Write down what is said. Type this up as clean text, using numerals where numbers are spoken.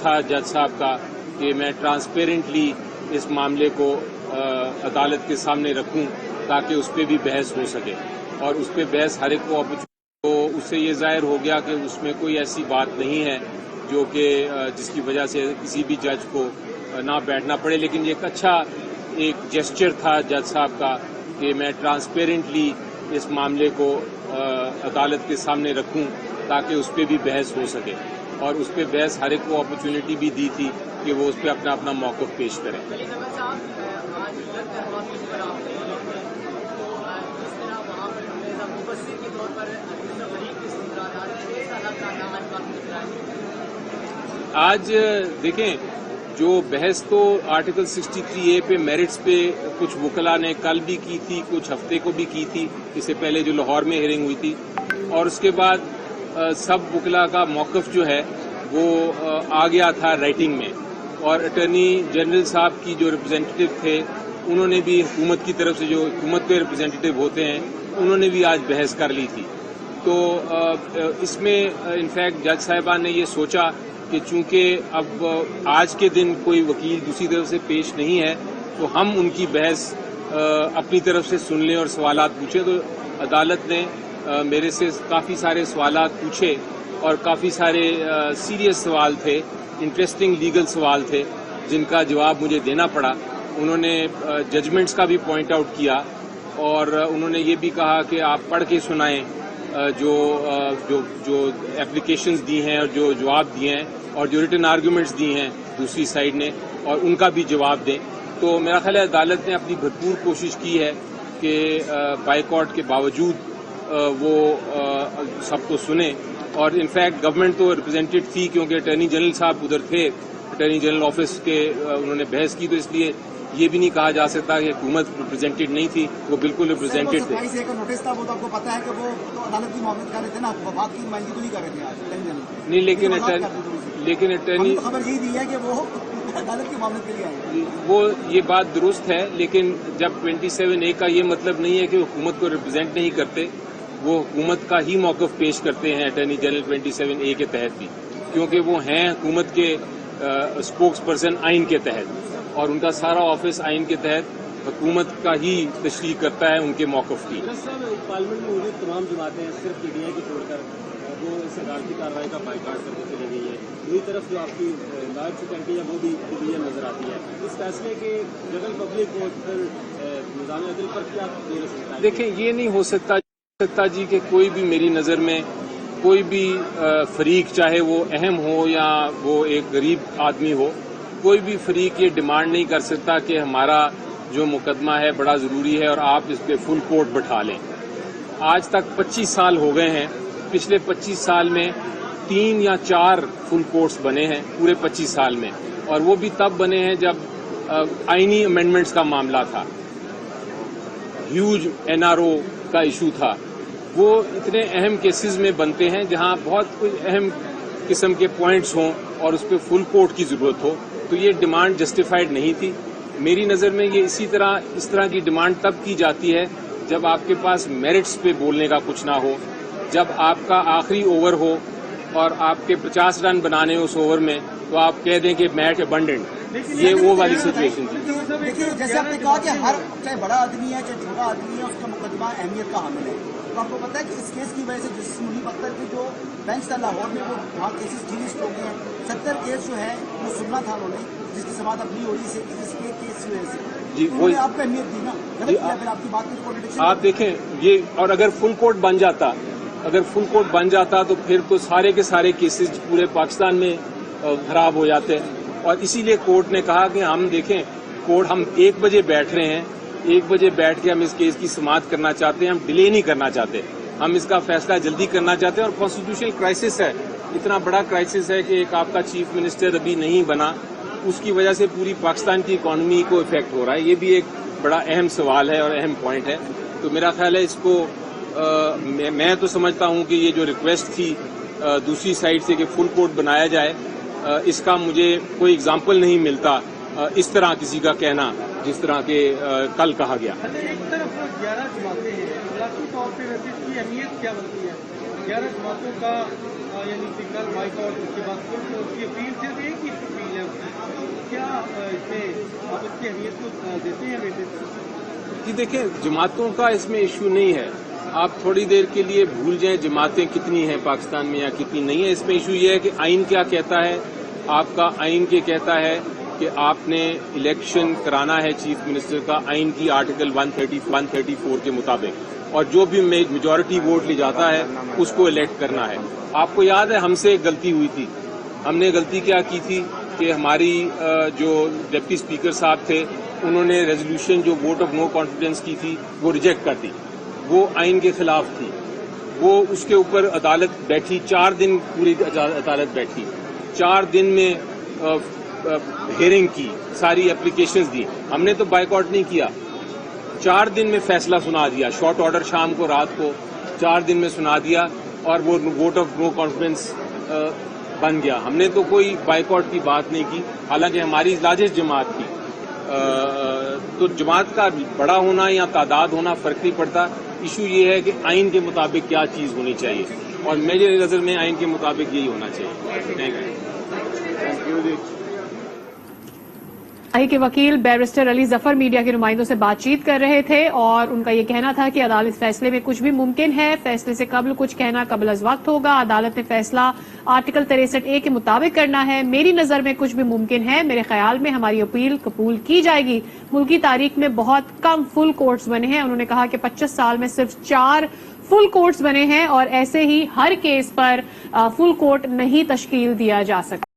تھا جج صاحب کا کہ میں ٹرانسپیرنٹلی اس معاملے کو عدالت کے سامنے رکھوں تاکہ اس پہ بھی بحث ہو سکے، اور اس پہ بحث ہر ایک کو تو اس سے یہ ظاہر ہو گیا کہ اس میں کوئی ایسی بات نہیں ہے جو کہ جس کی وجہ سے کسی بھی جج کو نہ بیٹھنا پڑے، لیکن یہ ایک اچھا ایک جیسچر تھا جج صاحب کا کہ میں ٹرانسپیرنٹلی اس معاملے کو عدالت کے سامنے رکھوں تاکہ اس پہ بھی بحث ہو سکے، اور اس پہ بحث ہر ایک کو اپرچونٹی بھی دی تھی کہ وہ اس پہ اپنا اپنا موقف پیش کریں۔ آج دیکھیں، جو بحث تو آرٹیکل 63A پہ میرٹس پہ کچھ وکلاء نے کل بھی کی تھی، کچھ ہفتے کو بھی کی تھی، اس سے پہلے جو لاہور میں ہیئرنگ ہوئی تھی، اور اس کے بعد سب وکلاء کا موقف جو ہے وہ آ گیا تھا رائٹنگ میں، اور اٹارنی جنرل صاحب کی جو ریپرزینٹیو تھے انہوں نے بھی حکومت کی طرف سے، جو حکومت کے ریپرزینٹیو ہوتے ہیں، انہوں نے بھی آج بحث کر لی تھی۔ تو اس میں انفیکٹ جج صاحبان نے یہ سوچا کہ چونکہ اب آج کے دن کوئی وکیل دوسری طرف سے پیش نہیں ہے تو ہم ان کی بحث اپنی طرف سے سن لیں اور سوالات پوچھیں، تو عدالت نے میرے سے کافی سارے سوالات پوچھے، اور کافی سارے سیریس سوال تھے، انٹرسٹنگ لیگل سوال تھے جن کا جواب مجھے دینا پڑا۔ انہوں نے ججمنٹس کا بھی پوائنٹ آؤٹ کیا، اور انہوں نے یہ بھی کہا کہ آپ پڑھ کے سنائیں جو اپلیکیشنز دی ہیں اور جو جواب دیے ہیں، اور جو ریٹن آرگومنٹس دی ہیں دوسری سائڈ نے، اور ان کا بھی جواب دیں۔ تو میرا خیال ہے عدالت نے اپنی بھرپور کوشش کی ہے کہ بائیکاٹ کے باوجود وہ سب کو سنیں، اور انفیکٹ گورنمنٹ تو ریپرزینٹیڈ تھی کیونکہ اٹارنی جنرل صاحب ادھر تھے، اٹارنی جنرل آفس کے انہوں نے بحث کی، تو اس لیے یہ بھی نہیں کہا جا سکتا کہ حکومت ریپرزینٹیڈ نہیں تھی، وہ بالکل ریپرزینٹیڈ تھے۔ نوٹس تھا وہ تو آپ کو پتا ہے کہ وہ عدالت کی معاملت کر رہے تھے نا، وفاق کی نمائندگی تو نہیں کر رہے تھے آج نہیں، لیکن اٹارنی خبر یہی دی ہے کہ وہ عدالت کی معاملت کے لیے آئے۔ وہ یہ بات درست ہے، لیکن جب 27A کا یہ مطلب نہیں ہے کہ حکومت کو ریپرزینٹ نہیں کرتے، وہ حکومت کا ہی موقف پیش کرتے ہیں اٹارنی جنرل 27A کے تحت بھی، کیونکہ وہ ہیں حکومت کے اسپوکس پرسن آئین کے تحت، اور ان کا سارا آفس آئین کے تحت حکومت کا ہی تشریح کرتا ہے ان کے موقف کی۔ پارلیمنٹ میں موجود تمام جماعتیں صرف PDI کو چھوڑ کر وہ اس عدالتی کارروائی کا بائیکاٹ کرتے چلی گئی ہے، دوسری طرف جو آپ کی لائر سیکورٹی ہے وہ بھی ڈویژن نظر آتی ہے۔ اس فیصلے کے جنرل پبلک کو نظام عدل پر کیا دے سکتا ہے؟ دیکھیں، یہ نہیں ہو سکتا جی کہ کوئی بھی میری نظر میں کوئی بھی فریق، چاہے وہ اہم ہو یا وہ ایک غریب آدمی ہو، کوئی بھی فریق یہ ڈیمانڈ نہیں کر سکتا کہ ہمارا جو مقدمہ ہے بڑا ضروری ہے اور آپ اس پہ فل کورٹ بٹھا لیں۔ آج تک 25 سال ہو گئے ہیں، پچھلے 25 سال میں 3 یا 4 فل کورٹس بنے ہیں پورے 25 سال میں، اور وہ بھی تب بنے ہیں جب آئینی امینڈمنٹس کا معاملہ تھا، ہیوج NRO کا ایشو تھا۔ وہ اتنے اہم کیسز میں بنتے ہیں جہاں بہت کچھ اہم قسم کے پوائنٹس ہوں اور اس پہ فل کورٹ کی ضرورت ہو، تو یہ ڈیمانڈ جسٹیفائڈ نہیں تھی میری نظر میں۔ یہ اس طرح کی ڈیمانڈ تب کی جاتی ہے جب آپ کے پاس میرٹس پہ بولنے کا کچھ نہ ہو، جب آپ کا آخری اوور ہو اور آپ کے 50 رن بنانے اس اوور میں، تو آپ کہہ دیں کہ میچ ابنڈنٹ، یہ وہ والی سچویشن تھی۔ دیکھیے، جیسے آپ نے کہا کہ ہر چاہے بڑا آدمی ہے چاہے چھوٹا آدمی ہے، اس کا مقدمہ اہمیت کا حامل ہے، تو آپ کو پتا ہے کہ اس کیس کی وجہ سے جسٹس منیب اختر کی جو بینچ تھا لاہور میں، وہ وہاں کیسز ڈیلسٹ ہو گئے ہیں، 70 کیس جو ہے وہ سننا تھا انہوں نے، جس کی سماعت اب نہیں ہو رہی ہے اس کے کیس کی وجہ سے، جی انہوں نے آپ کو اہمیت دی نا، غلط کیا پھر آپ کی بات کی آپ دیکھیں یہ، اور اگر فل کورٹ بن جاتا تو پھر تو سارے کے سارے کیسز پورے پاکستان میں خراب ہو جاتے ہیں، اور اسی لیے کورٹ نے کہا کہ ہم دیکھیں، کورٹ ہم 1 بجے بیٹھ رہے ہیں، 1 بجے بیٹھ کے ہم اس کیس کی سماعت کرنا چاہتے ہیں، ہم ڈیلے نہیں کرنا چاہتے، ہم اس کا فیصلہ جلدی کرنا چاہتے ہیں، اور کانسٹیٹیوشنل کرائسس ہے، اتنا بڑا کرائسس ہے کہ ایک آپ کا چیف منسٹر ابھی نہیں بنا، اس کی وجہ سے پوری پاکستان کی اکانومی کو افیکٹ ہو رہا ہے، یہ بھی ایک بڑا اہم سوال ہے اور اہم پوائنٹ ہے۔ تو میرا خیال ہے اس کو میں تو سمجھتا ہوں کہ یہ جو ریکویسٹ تھی دوسری سائڈ سے کہ فل کورٹ بنایا جائے، اس کا مجھے کوئی ایگزامپل نہیں ملتا اس طرح کسی کا کہنا جس طرح کہ کل کہا گیا۔ ایک طرف 11 جماعتیں ہیں، اخلاقی طور پہ ویسے اس کی اہمیت کیا بنتی ہے 11 جماعتوں کا، یعنی کہ کل بائیکاٹ، اس کے بعد کی اپیل صرف ایک ہی آپ اس کی اہمیت کو دیتے ہیں ویٹیج؟ جی دیکھیں، جماعتوں کا اس میں ایشو نہیں ہے. آپ تھوڑی دیر کے لیے بھول جائیں جماعتیں کتنی ہیں پاکستان میں یا کتنی نہیں ہیں. اس میں ایشو یہ ہے کہ آئین کیا کہتا ہے. آپ کا آئین یہ کہتا ہے کہ آپ نے الیکشن کرانا ہے چیف منسٹر کا آئین کی آرٹیکل 134 کے مطابق، اور جو بھی میجورٹی ووٹ لے جاتا ہے اس کو الیکٹ کرنا ہے. آپ کو یاد ہے ہم سے ایک غلطی ہوئی تھی. ہم نے غلطی کیا کی تھی کہ ہماری جو ڈپٹی اسپیکر صاحب تھے انہوں نے ریزولوشن جو ووٹ آف نو کانفیڈنس کی تھی وہ ریجیکٹ کر دی. وہ آئین کے خلاف تھی. وہ اس کے اوپر عدالت بیٹھی 4 دن، پوری عدالت بیٹھی 4 دن میں ہیئرنگ کی، ساری اپلیکیشنز دی. ہم نے تو بائیکاٹ نہیں کیا. 4 دن میں فیصلہ سنا دیا، شارٹ آرڈر شام کو رات کو 4 دن میں سنا دیا، اور وہ ووٹ آف نو کانفیڈنس بن گیا. ہم نے تو کوئی بائیکاٹ کی بات نہیں کی، حالانکہ ہماری لارجسٹ جماعت تھی. تو جماعت کا بڑا ہونا یا تعداد ہونا فرق نہیں پڑتا. ایشو یہ ہے کہ آئین کے مطابق کیا چیز ہونی چاہیے، اور میری نظر میں آئین کے مطابق یہی ہونا چاہیے. Thank you. آئی کے وکیل بیرسٹر علی ظفر میڈیا کے نمائندوں سے بات چیت کر رہے تھے، اور ان کا یہ کہنا تھا کہ عدالت فیصلے میں کچھ بھی ممکن ہے. فیصلے سے قبل کچھ کہنا قبل از وقت ہوگا. عدالت نے فیصلہ آرٹیکل 63A کے مطابق کرنا ہے. میری نظر میں کچھ بھی ممکن ہے. میرے خیال میں ہماری اپیل قبول کی جائے گی. ملکی تاریخ میں بہت کم فل کورٹس بنے ہیں. انہوں نے کہا کہ 25 سال میں صرف 4 فل کورٹس بنے ہیں، اور ایسے ہی ہر کیس پر فل کورٹ نہیں تشکیل دیا جا سکتا.